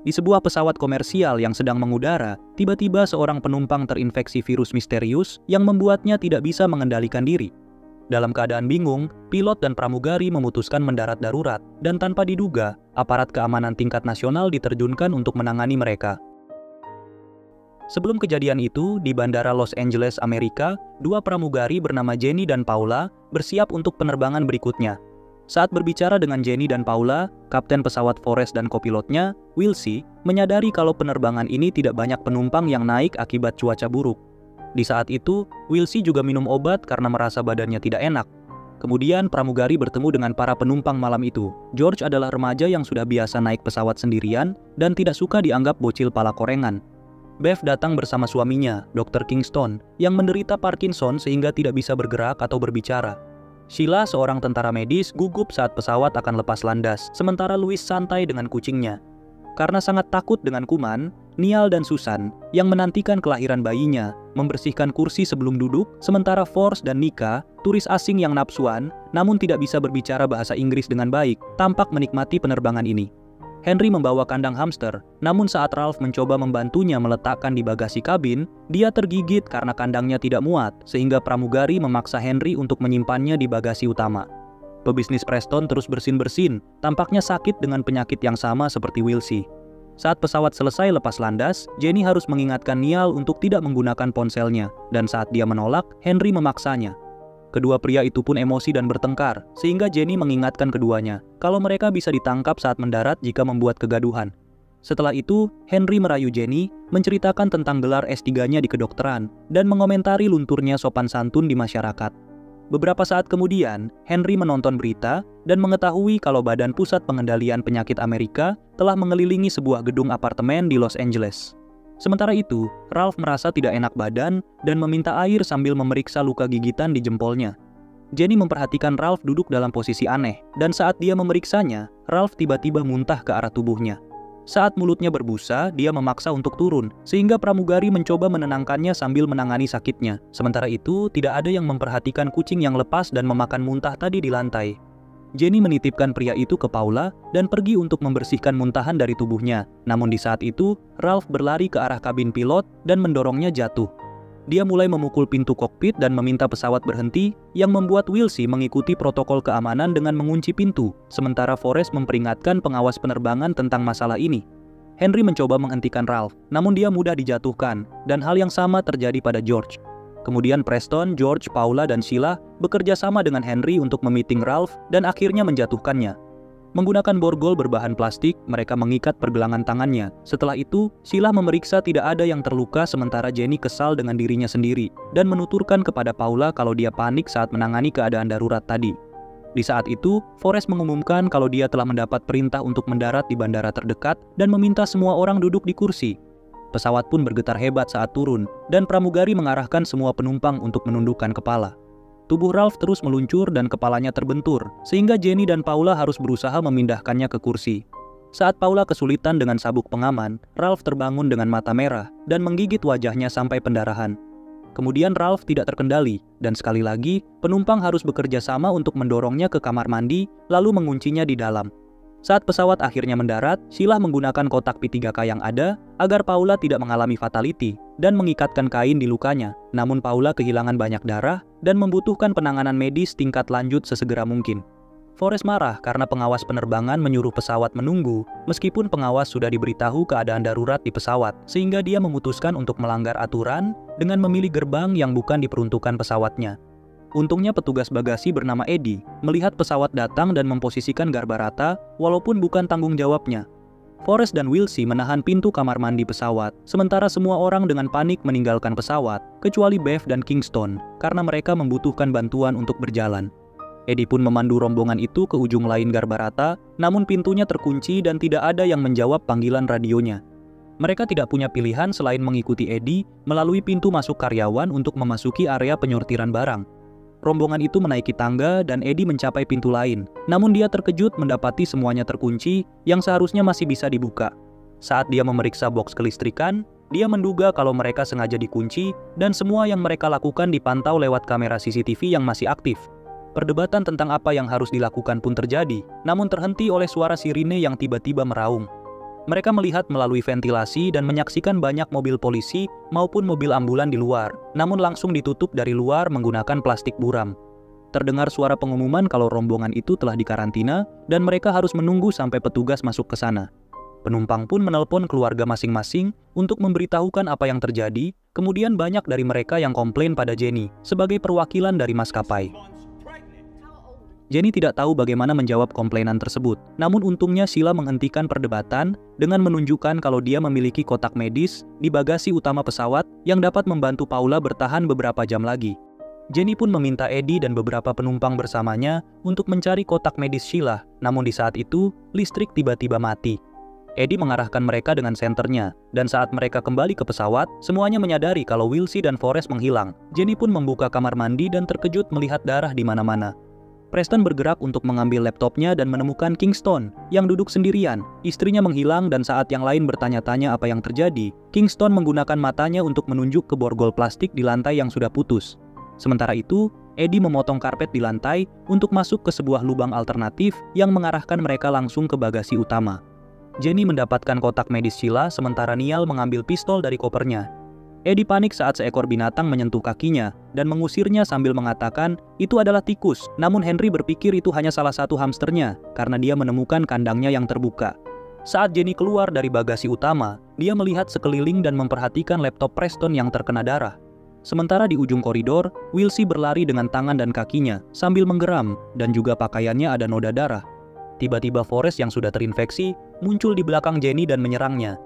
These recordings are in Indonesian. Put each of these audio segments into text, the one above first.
Di sebuah pesawat komersial yang sedang mengudara, tiba-tiba seorang penumpang terinfeksi virus misterius yang membuatnya tidak bisa mengendalikan diri. Dalam keadaan bingung, pilot dan pramugari memutuskan mendarat darurat, dan tanpa diduga, aparat keamanan tingkat nasional diterjunkan untuk menangani mereka. Sebelum kejadian itu, di Bandara Los Angeles, Amerika, dua pramugari bernama Jenny dan Paula bersiap untuk penerbangan berikutnya. Saat berbicara dengan Jenny dan Paula, kapten pesawat Forrest dan kopilotnya, Wilsey, menyadari kalau penerbangan ini tidak banyak penumpang yang naik akibat cuaca buruk. Di saat itu, Wilsey juga minum obat karena merasa badannya tidak enak. Kemudian pramugari bertemu dengan para penumpang malam itu. George adalah remaja yang sudah biasa naik pesawat sendirian dan tidak suka dianggap bocil pala korengan. Bev datang bersama suaminya, Dr. Kingston, yang menderita Parkinson sehingga tidak bisa bergerak atau berbicara. Sheila, seorang tentara medis, gugup saat pesawat akan lepas landas, sementara Louis santai dengan kucingnya. Karena sangat takut dengan kuman, Niall dan Susan, yang menantikan kelahiran bayinya, membersihkan kursi sebelum duduk, sementara Force dan Nika, turis asing yang nafsuan, namun tidak bisa berbicara bahasa Inggris dengan baik, tampak menikmati penerbangan ini. Henry membawa kandang hamster, namun saat Ralph mencoba membantunya meletakkan di bagasi kabin, dia tergigit karena kandangnya tidak muat, sehingga pramugari memaksa Henry untuk menyimpannya di bagasi utama. Pebisnis Preston terus bersin-bersin, tampaknya sakit dengan penyakit yang sama seperti Wilsey. Saat pesawat selesai lepas landas, Jenny harus mengingatkan Niall untuk tidak menggunakan ponselnya, dan saat dia menolak, Henry memaksanya. Kedua pria itu pun emosi dan bertengkar, sehingga Jenny mengingatkan keduanya kalau mereka bisa ditangkap saat mendarat jika membuat kegaduhan. Setelah itu, Henry merayu Jenny, menceritakan tentang gelar S3-nya di kedokteran, dan mengomentari lunturnya sopan santun di masyarakat. Beberapa saat kemudian, Henry menonton berita dan mengetahui kalau Badan Pusat Pengendalian Penyakit Amerika telah mengelilingi sebuah gedung apartemen di Los Angeles. Sementara itu, Ralph merasa tidak enak badan dan meminta air sambil memeriksa luka gigitan di jempolnya. Jenny memperhatikan Ralph duduk dalam posisi aneh, dan saat dia memeriksanya, Ralph tiba-tiba muntah ke arah tubuhnya. Saat mulutnya berbusa, dia memaksa untuk turun, sehingga pramugari mencoba menenangkannya sambil menangani sakitnya. Sementara itu, tidak ada yang memperhatikan kucing yang lepas dan memakan muntah tadi di lantai. Jenny menitipkan pria itu ke Paula dan pergi untuk membersihkan muntahan dari tubuhnya. Namun di saat itu, Ralph berlari ke arah kabin pilot dan mendorongnya jatuh. Dia mulai memukul pintu kokpit dan meminta pesawat berhenti, yang membuat Wilsey mengikuti protokol keamanan dengan mengunci pintu, sementara Forrest memperingatkan pengawas penerbangan tentang masalah ini. Henry mencoba menghentikan Ralph, namun dia mudah dijatuhkan, dan hal yang sama terjadi pada George. Kemudian Preston, George, Paula, dan Sheila bekerja sama dengan Henry untuk memiting Ralph dan akhirnya menjatuhkannya. Menggunakan borgol berbahan plastik, mereka mengikat pergelangan tangannya. Setelah itu, Sheila memeriksa tidak ada yang terluka sementara Jenny kesal dengan dirinya sendiri dan menuturkan kepada Paula kalau dia panik saat menangani keadaan darurat tadi. Di saat itu, Forrest mengumumkan kalau dia telah mendapat perintah untuk mendarat di bandara terdekat dan meminta semua orang duduk di kursi. Pesawat pun bergetar hebat saat turun, dan pramugari mengarahkan semua penumpang untuk menundukkan kepala. Tubuh Ralph terus meluncur dan kepalanya terbentur, sehingga Jenny dan Paula harus berusaha memindahkannya ke kursi. Saat Paula kesulitan dengan sabuk pengaman, Ralph terbangun dengan mata merah dan menggigit wajahnya sampai pendarahan. Kemudian Ralph tidak terkendali, dan sekali lagi, penumpang harus bekerja sama untuk mendorongnya ke kamar mandi, lalu menguncinya di dalam. Saat pesawat akhirnya mendarat, Sheila menggunakan kotak P3K yang ada agar Paula tidak mengalami fatality dan mengikatkan kain di lukanya. Namun Paula kehilangan banyak darah dan membutuhkan penanganan medis tingkat lanjut sesegera mungkin. Forrest marah karena pengawas penerbangan menyuruh pesawat menunggu, meskipun pengawas sudah diberitahu keadaan darurat di pesawat, sehingga dia memutuskan untuk melanggar aturan dengan memilih gerbang yang bukan diperuntukkan pesawatnya. Untungnya petugas bagasi bernama Eddie melihat pesawat datang dan memposisikan garba rata walaupun bukan tanggung jawabnya. Forrest dan Wilsey menahan pintu kamar mandi pesawat, sementara semua orang dengan panik meninggalkan pesawat, kecuali Bev dan Kingston, karena mereka membutuhkan bantuan untuk berjalan. Eddie pun memandu rombongan itu ke ujung lain garba rata, namun pintunya terkunci dan tidak ada yang menjawab panggilan radionya. Mereka tidak punya pilihan selain mengikuti Eddie melalui pintu masuk karyawan untuk memasuki area penyortiran barang. Rombongan itu menaiki tangga dan Eddie mencapai pintu lain, namun dia terkejut mendapati semuanya terkunci yang seharusnya masih bisa dibuka. Saat dia memeriksa boks kelistrikan, dia menduga kalau mereka sengaja dikunci dan semua yang mereka lakukan dipantau lewat kamera CCTV yang masih aktif. Perdebatan tentang apa yang harus dilakukan pun terjadi, namun terhenti oleh suara sirine yang tiba-tiba meraung. Mereka melihat melalui ventilasi dan menyaksikan banyak mobil polisi maupun mobil ambulan di luar, namun langsung ditutup dari luar menggunakan plastik buram. Terdengar suara pengumuman kalau rombongan itu telah dikarantina dan mereka harus menunggu sampai petugas masuk ke sana. Penumpang pun menelpon keluarga masing-masing untuk memberitahukan apa yang terjadi, kemudian banyak dari mereka yang komplain pada Jenny sebagai perwakilan dari maskapai. Jenny tidak tahu bagaimana menjawab komplainan tersebut, namun untungnya Sheila menghentikan perdebatan dengan menunjukkan kalau dia memiliki kotak medis di bagasi utama pesawat yang dapat membantu Paula bertahan beberapa jam lagi. Jenny pun meminta Eddie dan beberapa penumpang bersamanya untuk mencari kotak medis Sheila, namun di saat itu, listrik tiba-tiba mati. Eddie mengarahkan mereka dengan senternya, dan saat mereka kembali ke pesawat, semuanya menyadari kalau Wilsey dan Forrest menghilang. Jenny pun membuka kamar mandi dan terkejut melihat darah di mana-mana. Preston bergerak untuk mengambil laptopnya dan menemukan Kingston yang duduk sendirian. Istrinya menghilang dan saat yang lain bertanya-tanya apa yang terjadi, Kingston menggunakan matanya untuk menunjuk ke borgol plastik di lantai yang sudah putus. Sementara itu, Eddie memotong karpet di lantai untuk masuk ke sebuah lubang alternatif yang mengarahkan mereka langsung ke bagasi utama. Jenny mendapatkan kotak medis Sheila sementara Niall mengambil pistol dari kopernya. Eddie panik saat seekor binatang menyentuh kakinya dan mengusirnya sambil mengatakan itu adalah tikus. Namun Henry berpikir itu hanya salah satu hamsternya karena dia menemukan kandangnya yang terbuka. Saat Jenny keluar dari bagasi utama, dia melihat sekeliling dan memperhatikan laptop Preston yang terkena darah. Sementara di ujung koridor, Wilsey berlari dengan tangan dan kakinya sambil menggeram dan juga pakaiannya ada noda darah. Tiba-tiba Forrest yang sudah terinfeksi muncul di belakang Jenny dan menyerangnya.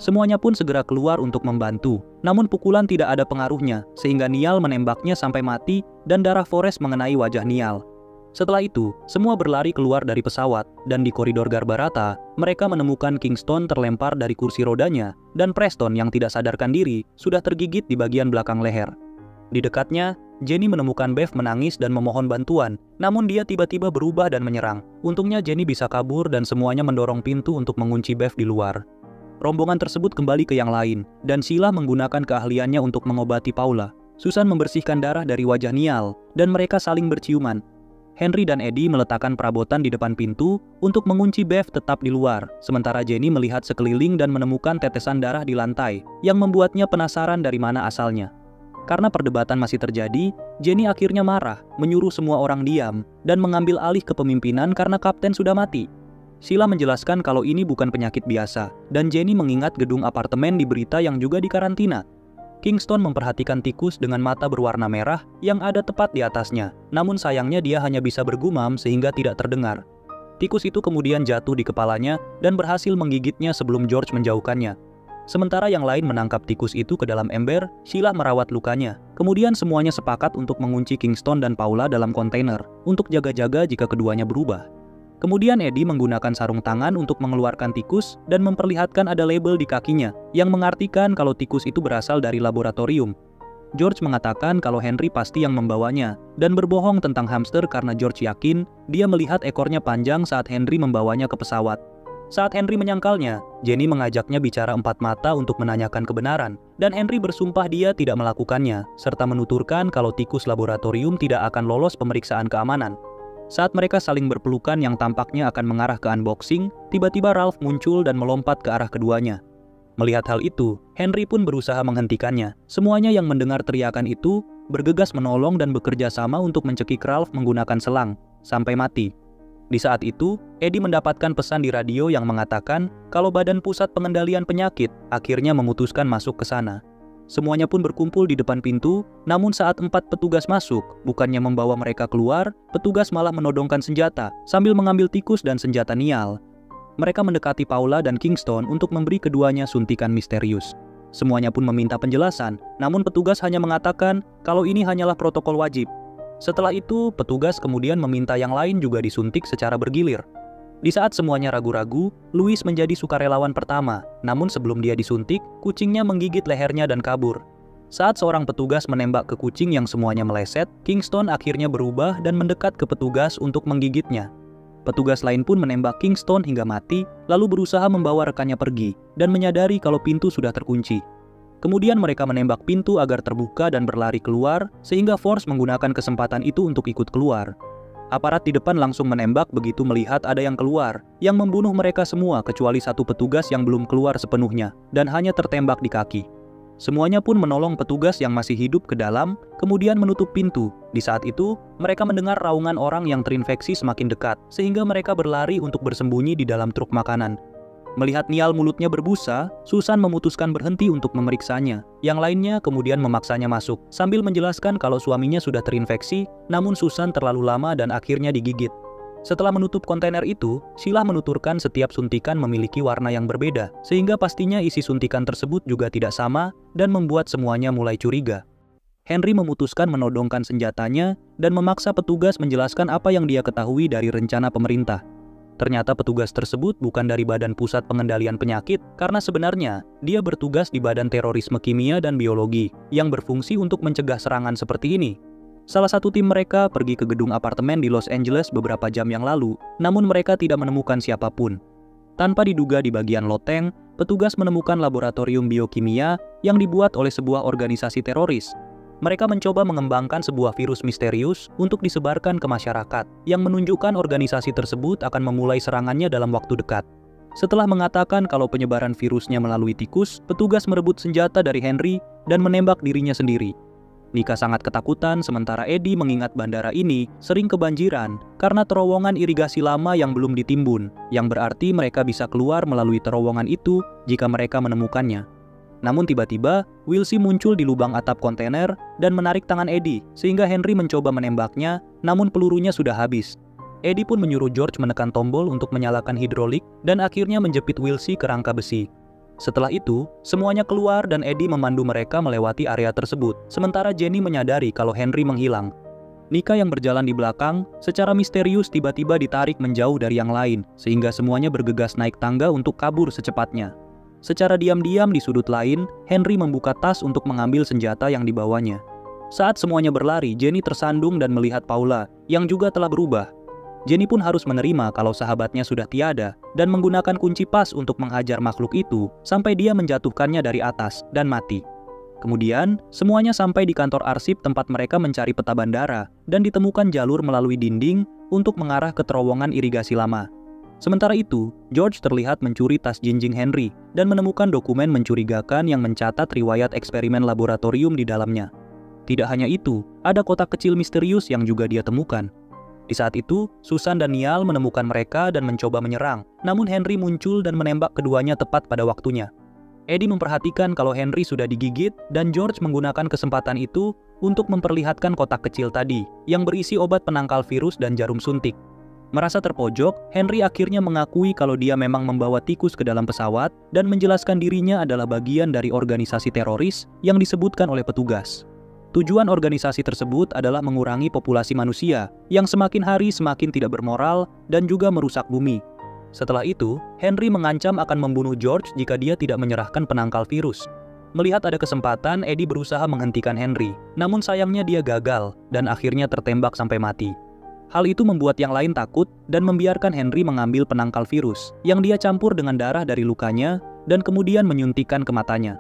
Semuanya pun segera keluar untuk membantu, namun pukulan tidak ada pengaruhnya, sehingga Niall menembaknya sampai mati dan darah Forrest mengenai wajah Niall. Setelah itu, semua berlari keluar dari pesawat, dan di koridor Garbarata, mereka menemukan Kingston terlempar dari kursi rodanya, dan Preston yang tidak sadarkan diri sudah tergigit di bagian belakang leher. Di dekatnya, Jenny menemukan Bev menangis dan memohon bantuan, namun dia tiba-tiba berubah dan menyerang. Untungnya Jenny bisa kabur dan semuanya mendorong pintu untuk mengunci Bev di luar. Rombongan tersebut kembali ke yang lain, dan Sheila menggunakan keahliannya untuk mengobati Paula. Susan membersihkan darah dari wajah Niall, dan mereka saling berciuman. Henry dan Eddie meletakkan perabotan di depan pintu untuk mengunci Bev tetap di luar, sementara Jenny melihat sekeliling dan menemukan tetesan darah di lantai, yang membuatnya penasaran dari mana asalnya. Karena perdebatan masih terjadi, Jenny akhirnya marah, menyuruh semua orang diam, dan mengambil alih kepemimpinan karena kapten sudah mati. Sheila menjelaskan kalau ini bukan penyakit biasa, dan Jenny mengingat gedung apartemen di berita yang juga dikarantina. Kingston memperhatikan tikus dengan mata berwarna merah yang ada tepat di atasnya, namun sayangnya dia hanya bisa bergumam sehingga tidak terdengar. Tikus itu kemudian jatuh di kepalanya dan berhasil menggigitnya sebelum George menjauhkannya. Sementara yang lain menangkap tikus itu ke dalam ember, Sheila merawat lukanya. Kemudian semuanya sepakat untuk mengunci Kingston dan Paula dalam kontainer, untuk jaga-jaga jika keduanya berubah. Kemudian Eddie menggunakan sarung tangan untuk mengeluarkan tikus dan memperlihatkan ada label di kakinya yang mengartikan kalau tikus itu berasal dari laboratorium. George mengatakan kalau Henry pasti yang membawanya dan berbohong tentang hamster karena George yakin dia melihat ekornya panjang saat Henry membawanya ke pesawat. Saat Henry menyangkalnya, Jenny mengajaknya bicara empat mata untuk menanyakan kebenaran, dan Henry bersumpah dia tidak melakukannya, serta menuturkan kalau tikus laboratorium tidak akan lolos pemeriksaan keamanan. Saat mereka saling berpelukan yang tampaknya akan mengarah ke unboxing, tiba-tiba Ralph muncul dan melompat ke arah keduanya. Melihat hal itu, Henry pun berusaha menghentikannya. Semuanya yang mendengar teriakan itu bergegas menolong dan bekerja sama untuk mencekik Ralph menggunakan selang, sampai mati. Di saat itu, Eddie mendapatkan pesan di radio yang mengatakan kalau Badan Pusat Pengendalian Penyakit akhirnya memutuskan masuk ke sana. Semuanya pun berkumpul di depan pintu, namun saat 4 petugas masuk, bukannya membawa mereka keluar, petugas malah menodongkan senjata sambil mengambil tikus dan senjata Niall. Mereka mendekati Paula dan Kingston untuk memberi keduanya suntikan misterius. Semuanya pun meminta penjelasan, namun petugas hanya mengatakan kalau ini hanyalah protokol wajib. Setelah itu, petugas kemudian meminta yang lain juga disuntik secara bergilir. Di saat semuanya ragu-ragu, Louis menjadi sukarelawan pertama, namun sebelum dia disuntik, kucingnya menggigit lehernya dan kabur. Saat seorang petugas menembak ke kucing yang semuanya meleset, Kingston akhirnya berubah dan mendekat ke petugas untuk menggigitnya. Petugas lain pun menembak Kingston hingga mati, lalu berusaha membawa rekannya pergi, dan menyadari kalau pintu sudah terkunci. Kemudian mereka menembak pintu agar terbuka dan berlari keluar, sehingga Force menggunakan kesempatan itu untuk ikut keluar. Aparat di depan langsung menembak begitu melihat ada yang keluar, yang membunuh mereka semua kecuali satu petugas yang belum keluar sepenuhnya, dan hanya tertembak di kaki. Semuanya pun menolong petugas yang masih hidup ke dalam, kemudian menutup pintu. Di saat itu, mereka mendengar raungan orang yang terinfeksi semakin dekat, sehingga mereka berlari untuk bersembunyi di dalam truk makanan. Melihat Niall mulutnya berbusa, Susan memutuskan berhenti untuk memeriksanya. Yang lainnya kemudian memaksanya masuk, sambil menjelaskan kalau suaminya sudah terinfeksi, namun Susan terlalu lama dan akhirnya digigit. Setelah menutup kontainer itu, Sheila menuturkan setiap suntikan memiliki warna yang berbeda, sehingga pastinya isi suntikan tersebut juga tidak sama dan membuat semuanya mulai curiga. Henry memutuskan menodongkan senjatanya dan memaksa petugas menjelaskan apa yang dia ketahui dari rencana pemerintah. Ternyata petugas tersebut bukan dari Badan Pusat Pengendalian Penyakit, karena sebenarnya dia bertugas di Badan Terorisme Kimia dan Biologi, yang berfungsi untuk mencegah serangan seperti ini. Salah satu tim mereka pergi ke gedung apartemen di Los Angeles beberapa jam yang lalu, namun mereka tidak menemukan siapapun. Tanpa diduga di bagian loteng, petugas menemukan laboratorium biokimia yang dibuat oleh sebuah organisasi teroris. Mereka mencoba mengembangkan sebuah virus misterius untuk disebarkan ke masyarakat, yang menunjukkan organisasi tersebut akan memulai serangannya dalam waktu dekat. Setelah mengatakan kalau penyebaran virusnya melalui tikus, petugas merebut senjata dari Henry dan menembak dirinya sendiri. Nika sangat ketakutan sementara Eddie mengingat bandara ini sering kebanjiran karena terowongan irigasi lama yang belum ditimbun, yang berarti mereka bisa keluar melalui terowongan itu jika mereka menemukannya. Namun tiba-tiba, Wilsey muncul di lubang atap kontainer dan menarik tangan Eddie, sehingga Henry mencoba menembaknya, namun pelurunya sudah habis. Eddie pun menyuruh George menekan tombol untuk menyalakan hidrolik dan akhirnya menjepit Wilsey ke rangka besi. Setelah itu, semuanya keluar dan Eddie memandu mereka melewati area tersebut, sementara Jenny menyadari kalau Henry menghilang. Nika yang berjalan di belakang, secara misterius tiba-tiba ditarik menjauh dari yang lain, sehingga semuanya bergegas naik tangga untuk kabur secepatnya. Secara diam-diam di sudut lain, Henry membuka tas untuk mengambil senjata yang dibawanya. Saat semuanya berlari, Jenny tersandung dan melihat Paula, yang juga telah berubah. Jenny pun harus menerima kalau sahabatnya sudah tiada, dan menggunakan kunci pas untuk menghajar makhluk itu, sampai dia menjatuhkannya dari atas, dan mati. Kemudian, semuanya sampai di kantor arsip tempat mereka mencari peta bandara, dan ditemukan jalur melalui dinding untuk mengarah ke terowongan irigasi lama. Sementara itu, George terlihat mencuri tas jinjing Henry dan menemukan dokumen mencurigakan yang mencatat riwayat eksperimen laboratorium di dalamnya. Tidak hanya itu, ada kotak kecil misterius yang juga dia temukan. Di saat itu, Susan dan Niall menemukan mereka dan mencoba menyerang, namun Henry muncul dan menembak keduanya tepat pada waktunya. Eddie memperhatikan kalau Henry sudah digigit dan George menggunakan kesempatan itu untuk memperlihatkan kotak kecil tadi yang berisi obat penangkal virus dan jarum suntik. Merasa terpojok, Henry akhirnya mengakui kalau dia memang membawa tikus ke dalam pesawat dan menjelaskan dirinya adalah bagian dari organisasi teroris yang disebutkan oleh petugas. Tujuan organisasi tersebut adalah mengurangi populasi manusia yang semakin hari semakin tidak bermoral dan juga merusak bumi. Setelah itu, Henry mengancam akan membunuh George jika dia tidak menyerahkan penangkal virus. Melihat ada kesempatan, Eddie berusaha menghentikan Henry, namun sayangnya dia gagal dan akhirnya tertembak sampai mati. Hal itu membuat yang lain takut dan membiarkan Henry mengambil penangkal virus yang dia campur dengan darah dari lukanya dan kemudian menyuntikkan ke matanya.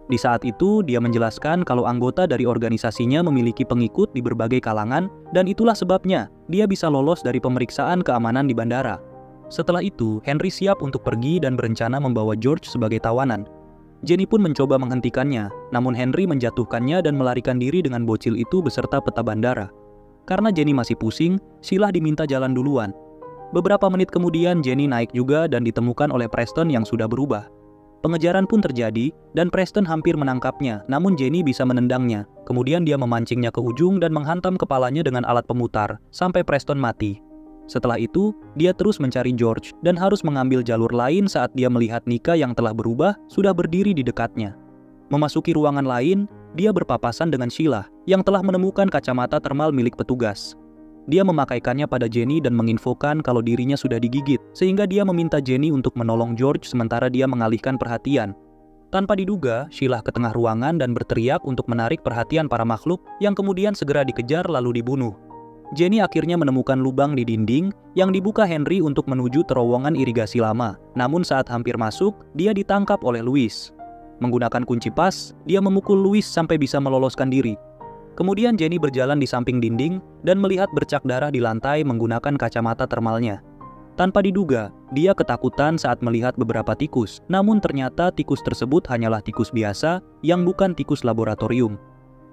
Di saat itu, dia menjelaskan kalau anggota dari organisasinya memiliki pengikut di berbagai kalangan dan itulah sebabnya dia bisa lolos dari pemeriksaan keamanan di bandara. Setelah itu, Henry siap untuk pergi dan berencana membawa George sebagai tawanan. Jenny pun mencoba menghentikannya, namun Henry menjatuhkannya dan melarikan diri dengan bocil itu beserta peta bandara. Karena Jenny masih pusing, Sheila diminta jalan duluan. Beberapa menit kemudian Jenny naik juga dan ditemukan oleh Preston yang sudah berubah. Pengejaran pun terjadi dan Preston hampir menangkapnya, namun Jenny bisa menendangnya. Kemudian dia memancingnya ke ujung dan menghantam kepalanya dengan alat pemutar, sampai Preston mati. Setelah itu, dia terus mencari George dan harus mengambil jalur lain saat dia melihat Nika yang telah berubah sudah berdiri di dekatnya. Memasuki ruangan lain, dia berpapasan dengan Sheila yang telah menemukan kacamata termal milik petugas. Dia memakaikannya pada Jenny dan menginfokan kalau dirinya sudah digigit, sehingga dia meminta Jenny untuk menolong George sementara dia mengalihkan perhatian. Tanpa diduga, Sheila ke tengah ruangan dan berteriak untuk menarik perhatian para makhluk yang kemudian segera dikejar lalu dibunuh. Jenny akhirnya menemukan lubang di dinding yang dibuka Henry untuk menuju terowongan irigasi lama. Namun saat hampir masuk, dia ditangkap oleh Louis. Menggunakan kunci pas, dia memukul Louis sampai bisa meloloskan diri. Kemudian Jenny berjalan di samping dinding dan melihat bercak darah di lantai menggunakan kacamata termalnya. Tanpa diduga, dia ketakutan saat melihat beberapa tikus, namun ternyata tikus tersebut hanyalah tikus biasa yang bukan tikus laboratorium.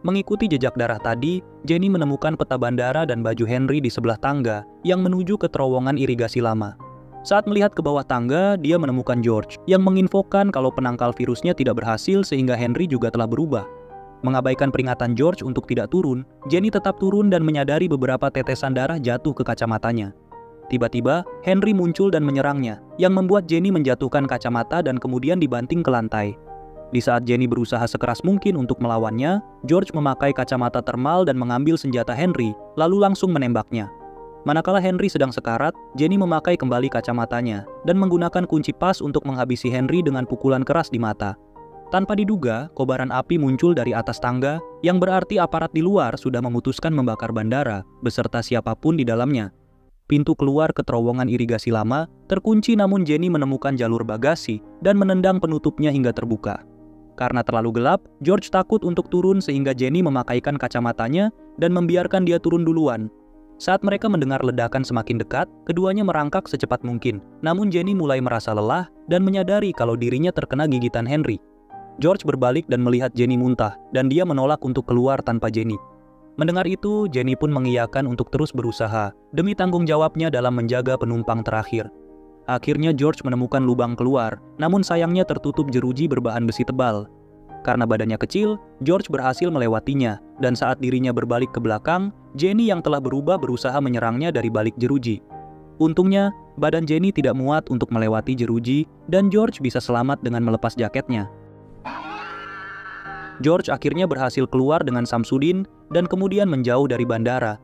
Mengikuti jejak darah tadi, Jenny menemukan peta bandara dan baju Henry di sebelah tangga yang menuju ke terowongan irigasi lama. Saat melihat ke bawah tangga, dia menemukan George yang menginfokan kalau penangkal virusnya tidak berhasil sehingga Henry juga telah berubah. Mengabaikan peringatan George untuk tidak turun, Jenny tetap turun dan menyadari beberapa tetesan darah jatuh ke kacamatanya. Tiba-tiba, Henry muncul dan menyerangnya, yang membuat Jenny menjatuhkan kacamata dan kemudian dibanting ke lantai. Di saat Jenny berusaha sekeras mungkin untuk melawannya, George memakai kacamata termal dan mengambil senjata Henry, lalu langsung menembaknya. Manakala Henry sedang sekarat, Jenny memakai kembali kacamatanya dan menggunakan kunci pas untuk menghabisi Henry dengan pukulan keras di mata. Tanpa diduga, kobaran api muncul dari atas tangga, yang berarti aparat di luar sudah memutuskan membakar bandara beserta siapapun di dalamnya. Pintu keluar ke terowongan irigasi lama terkunci, namun Jenny menemukan jalur bagasi dan menendang penutupnya hingga terbuka. Karena terlalu gelap, George takut untuk turun sehingga Jenny memakaikan kacamatanya dan membiarkan dia turun duluan. Saat mereka mendengar ledakan semakin dekat, keduanya merangkak secepat mungkin. Namun Jenny mulai merasa lelah dan menyadari kalau dirinya terkena gigitan Henry. George berbalik dan melihat Jenny muntah, dan dia menolak untuk keluar tanpa Jenny. Mendengar itu, Jenny pun mengiyakan untuk terus berusaha demi tanggung jawabnya dalam menjaga penumpang terakhir. Akhirnya George menemukan lubang keluar, namun sayangnya tertutup jeruji berbahan besi tebal. Karena badannya kecil, George berhasil melewatinya, dan saat dirinya berbalik ke belakang, Jenny yang telah berubah berusaha menyerangnya dari balik jeruji. Untungnya, badan Jenny tidak muat untuk melewati jeruji, dan George bisa selamat dengan melepas jaketnya. George akhirnya berhasil keluar dengan Samsudin dan kemudian menjauh dari bandara.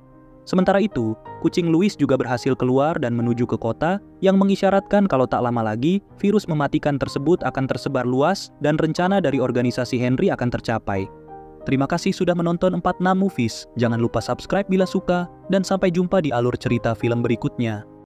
Sementara itu, kucing Louis juga berhasil keluar dan menuju ke kota yang mengisyaratkan kalau tak lama lagi, virus mematikan tersebut akan tersebar luas dan rencana dari organisasi Henry akan tercapai. Terima kasih sudah menonton 46 Movies. Jangan lupa subscribe bila suka dan sampai jumpa di alur cerita film berikutnya.